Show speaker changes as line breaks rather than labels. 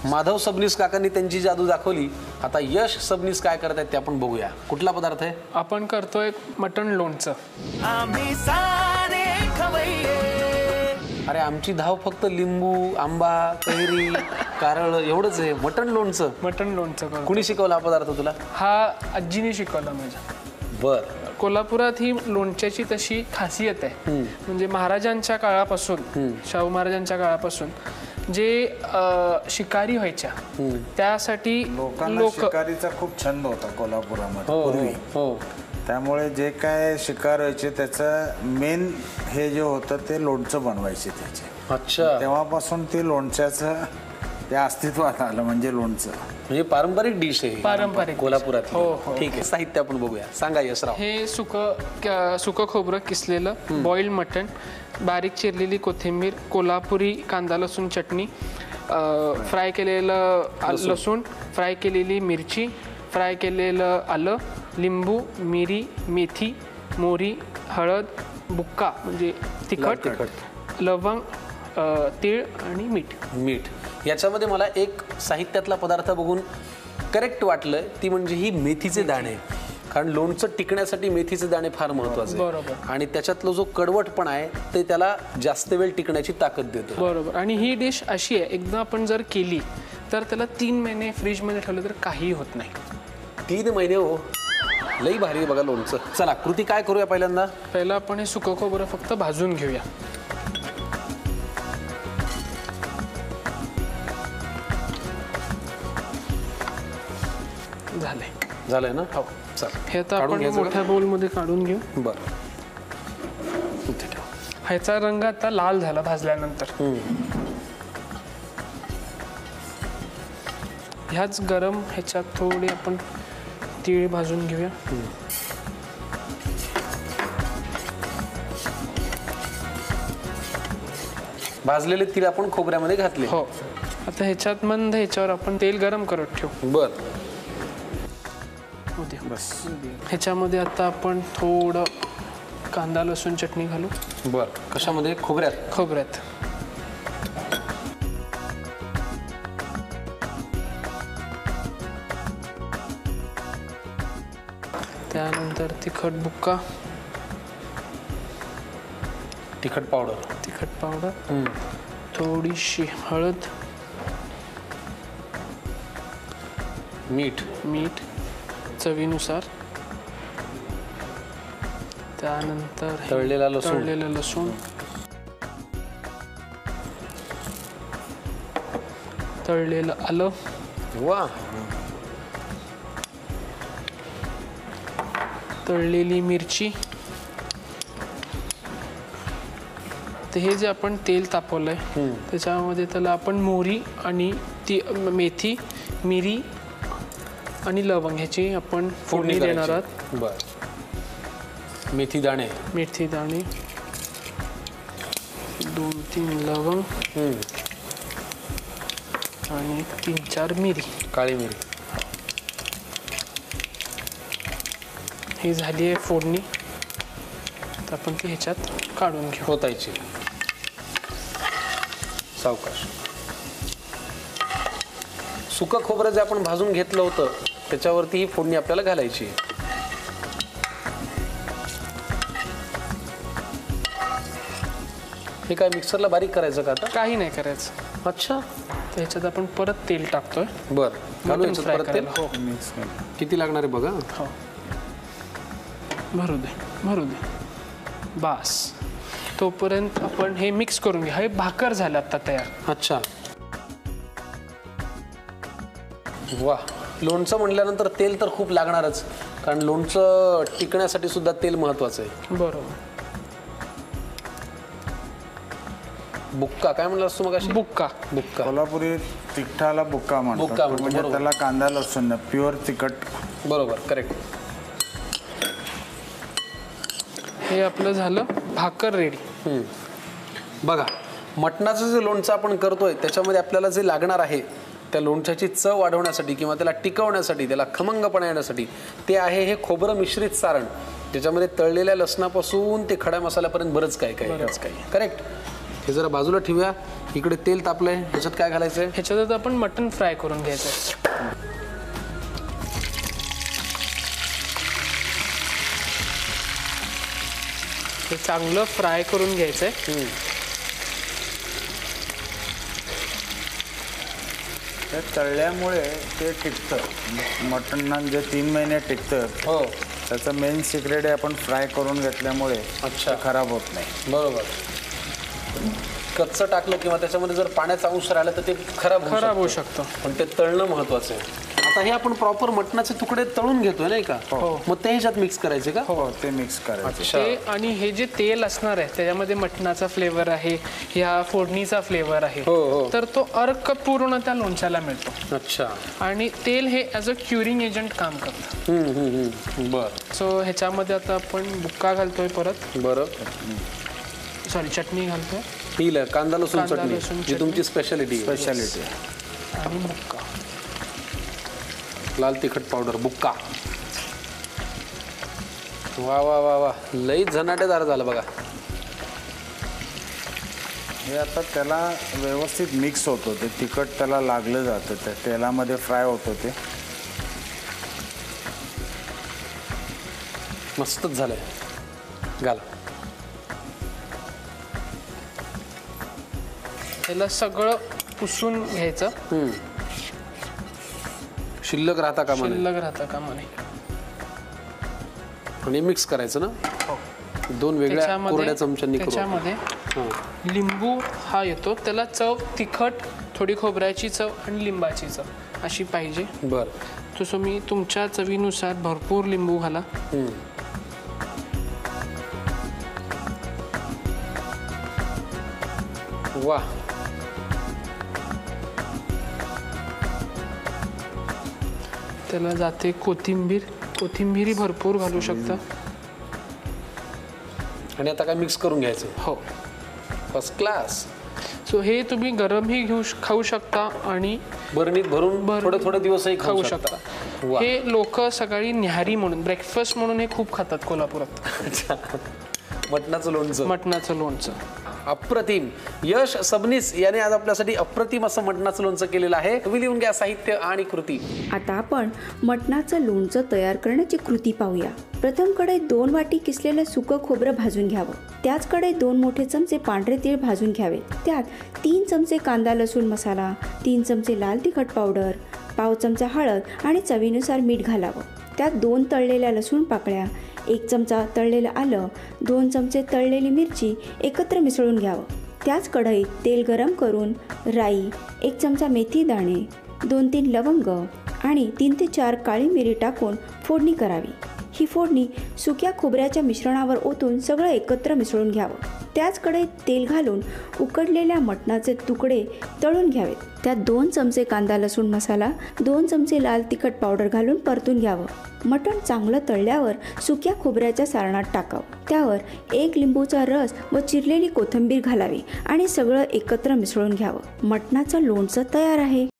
माधव सबनीस काकांनी त्यांची जादू दाखवली. आता यश सबनीस काय करत आहेत ते आपण बघूया. कुठला पदार्थ आहे?
आपण करतोय मटण लोणचं.
अरे आमची धाव फक्त लिंबू, आंबा, कैरी, कारळ एवढंच आहे. मटण लोणचं?
मटण लोणचं करतो.
कुणी शिकवला हा पदार्थ तुला?
हा आजीने शिकवला माझ्या.
बर.
कोल्हापुरात ही लोणच्याची तशी खासियत आहे. म्हणजे महाराजांच्या काळापासून, शाहू महाराजांच्या काळापासून जे शिकारी व्हायच्या त्यासाठी
लोकांना शिकारीचा खूप छंद होता कोल्हापुरामध्ये पूर्वी.
हो.
त्यामुळे जे काय शिकार व्हायचे त्याचं मेन हे जे होतं ते लोणचं बनवायचे त्याचे.
अच्छा.
तेव्हापासून ते लोणच्याचं ते अस्तित्वात आलं म्हणजे लोणचं.
म्हणजे पारंपरिक डिश आहे.
पारंपरिक
कोल्हापुरात.
हो.
ठीक आहे. साहित्य आपण बघूया. सांगा यशराव.
हे सुकं खोबरं किसलेलं, बॉइल्ड मटण, बारीक चिरलेली कोथिंबीर, कोल्हापुरी कांदा लसूण चटणी, फ्राय केलेलं लसूण, फ्राय केलेली मिरची, फ्राय केलेलं आलं, लिंबू, मिरी, मेथी, मोहरी, हळद, बुक्का म्हणजे तिखट, लवंग, तीळ आणि मीठ.
याच्यामध्ये मला एक साहित्यातला पदार्थ बघून करेक्ट वाटलं, ती म्हणजे ही मेथीचे दाणे. कारण लोणचं टिकण्यासाठी मेथीचे दाणे फार महत्वाचे.
बरोबर.
आणि त्याच्यातला जो कडवटपणा आहे ते त्याला जास्त वेळ टिकण्याची ताकद देतो.
बरोबर. आणि ही डिश अशी आहे, एकदा आपण जर केली तर त्याला 3 महिने फ्रीजमध्ये ठेवलं तर काहीही होत नाही.
3 महिने हो, लई भारी आहे बघा लोणचं. चला कृती काय करूया पहिल्यांदा?
पहिला आपण हे सुकं खोबरं फक्त भाजून घेऊया.
झालंय ना?
हो.
चल
हे आता आपण मोठ्या बाउलमध्ये काढून घेऊ.
बरं.
ह्याचा रंग आता लाल झाला भाजल्यानंतर. ह्याच गरम ह्याच्यात थोडी आपण तीळ भाजून घेऊया.
भाजलेले तीळ आपण खोबऱ्यामध्ये घातले.
हो. आता ह्याच्यात मंद ह्याच्यावर आपण तेल गरम करत ठेवू.
बर.
बस.
ह्याच्यामध्ये आता आपण थोडं कांदा लसूण चटणी घालू.
बर. कशामध्ये?
खोबऱ्यात. त्यानंतर तिखट बुक्का,
तिखट पावडर,
थोडीशी हळद, मीठ चवीनुसार, त्यानंतर
तळलेला
लसूण, तळलेलं आलं,
वा,
तळलेली मिरची. तर हे जे आपण तेल तापवलंय त्याच्यामध्ये त्याला आपण मोहरी आणि मेथी, मिरी आणि लवंग ह्याची आपण फोडणी देणार आहोत.
बर. मेथी दाणे,
2-3 लवंग आणि 3-4 मिरी,
काळी मिरी.
ही झाली आहे फोडणी. तर आपण ती ह्याच्यात काढून घेऊ.
होतायची सावकाश. सुकं खोबरं जे आपण भाजून घेतलं होतं त्याच्यावरती ही फोडणी आपल्याला घालायची. हे काय मिक्सरला बारीक करायचं का आता?
काही नाही करायचं.
अच्छा.
तर ह्याच्यात आपण परत तेल टाकतोय.
बरं. घालू याच्यात परत तेल?
हो.
किती लागणार आहे बघा.
हो. भरू दे. बास. तोपर्यंत आपण हे मिक्स करून घ्या. हे भाकर झालं आता तयार.
अच्छा. वा. लोणचं म्हणल्यानंतर तेल तर खूप लागणारच, कारण लोणचं टिकण्यासाठी सुद्धा तेल महत्वाचं आहे.
बरोबर.
बुक्का काय म्हणलास तू मगाशी?
बुक्का.
कोल्हापुरी तिखटाला बुक्का म्हणतात. म्हणजे त्याला कांदा लसूण प्युअर तिखट.
बरोबर. करेक्ट.
हे आपलं झालं भाकर रेडी.
बघा, मटणाचं जे लोणचं आपण करतोय त्याच्यामध्ये आपल्याला जे लागणार आहे त्या लोणच्याची चव वाढवण्यासाठी किंवा त्याला टिकवण्यासाठी, त्याला खमंगपणा येण्यासाठी ते आहे हे खोबरं मिश्रित सारण, ज्याच्यामध्ये तळलेल्या लसणापासून ते खड्या मसाल्यापर्यंत बरंच काय. करेक्ट. हे जरा बाजूला ठेवूया. इकडे तेल तापलंय, ह्याच्यात काय घालायचंय?
ह्याच्यात आता आपण मटण फ्राय करून घ्यायचं आहे. हे चांगलं फ्राय करून घ्यायचंय.
ते तळल्यामुळे ते टिकतं. मटण जे 3 महिने टिकतं,
हो,
त्याचं मेन सिक्रेट आहे आपण फ्राय करून घेतल्यामुळे
अच्छा,
ते खराब होत नाही.
बरोबर. कच्चं टाकलं किंवा त्याच्यामध्ये जर पाण्याचा अंश राहिला तर ते खराब
होऊ शकतं.
पण ते तळणं महत्वाचं आहे. आता हे आपण प्रॉपर मटणाचे तुकडे तळून घेतोय नाही का? मग ते ह्याच्यात मिक्स करायचे का?
हो, ते मिक्स करायचं.
ते आणि हे जे तेल असणार आहे त्याच्यामध्ये मटणाचा फ्लेवर आहे, ह्या फोडणीचा फ्लेवर आहे, तर तो अर्क पूर्ण त्या लोणच्याला मिळतो.
अच्छा.
आणि तेल हे ॲज अ क्युरिंग एजंट काम करतं.
बर.
सो ह्याच्यामध्ये आता आपण बुक्का घालतोय परत.
बरं.
सॉरी, चटणी घालतोय.
ही कांदा लसूण
कांदा
चटणी
लसूण
जी तुमची स्पेशालिटी
आणि बुक्का,
लाल तिखट पावडर, बुक्का. वा वा वा वा, लई झनाटेदार झालं बघा.
हे आता त्याला व्यवस्थित मिक्स होतं, ते तिखट त्याला लागलं जातं, त्या तेलामध्ये फ्राय होतं ते.
मस्तच झालंय. घाला.
त्याला सगळं पुसून घ्यायचं.
शिल्लक राहता कामा नये.
शिल्लक राहता कामा नये.
आणि मिक्स करायचं ना. 2 वेगळ्या कोरड्या चमच्यांनी करू.
त्याच्यामध्ये लिंबू हा येतो, त्याला चव तिखट, थोडी खोबऱ्याची चव आणि लिंबाची चव अशी पाहिजे.
बरं.
तसं मी तुमच्या चवीनुसार भरपूर लिंबू घाला.
वा.
त्याला जाते कोथिंबीर भरपूर घालू शकता.
आणि आता काय मिक्स करून घ्यायचं.
हो,
फर्स्ट क्लास.
सो हे तुम्ही गरमही खाऊ शकता आणि
बरणीत भरून थोडे दिवसही
खाऊ शकता. हे लोक सकाळी न्याहारी म्हणून, ब्रेकफास्ट म्हणून हे खूप खातात कोल्हापुरात.
मटणाचं
लोणचं.
अप्रतिम. यश सबनीस याने आज आपल्यासाठी अप्रतिम असं मटणाचं लोणचं केलेलं आहे. तुम्ही लिहून घ्या साहित्य आणि कृती.
आता आपण मटणाचं लोणचं तयार करण्याची कृती पाहूया. प्रथम कढईत 2 वाटी किसलेलं सुकं खोबरं भाजून घ्यावं. त्याच कढईत 2 मोठे चमचे पांढरे तीळ भाजून घ्यावे. त्यात 3 चमचे कांदा लसूण मसाला, 3 चमचे लाल तिखट पावडर, पाव चमचा हळद आणि चवीनुसार मीठ घालावं. त्यात 2 तळलेल्या लसूण पाकळ्या, 1 चमचा तळलेलं आलं, 2 चमचे तळलेली मिरची एकत्र मिसळून घ्यावं. त्याच कढईत तेल गरम करून राई, 1 चमचा मेथी दाणे, 2-3 लवंग आणि 3 ते 4 काळी मिरी टाकून फोडणी करावी. ही फोडणी सुक्या खोबऱ्याच्या मिश्रणावर ओतून सगळं एकत्र मिसळून घ्यावं. त्याच कढईत तेल घालून उकडलेल्या मटणाचे तुकडे तळून घ्यावेत. त्यात 2 चमचे कांदा लसूण मसाला, 2 चमचे लाल तिखट पावडर घालून परतून घ्यावं. मटण चांगलं तळल्यावर सुक्या खोबऱ्याच्या सारणात टाकावं. त्यावर 1 लिंबूचा रस व चिरलेली कोथिंबीर घालावी आणि सगळं एकत्र मिसळून घ्यावं. मटणाचं लोणचं तयार आहे.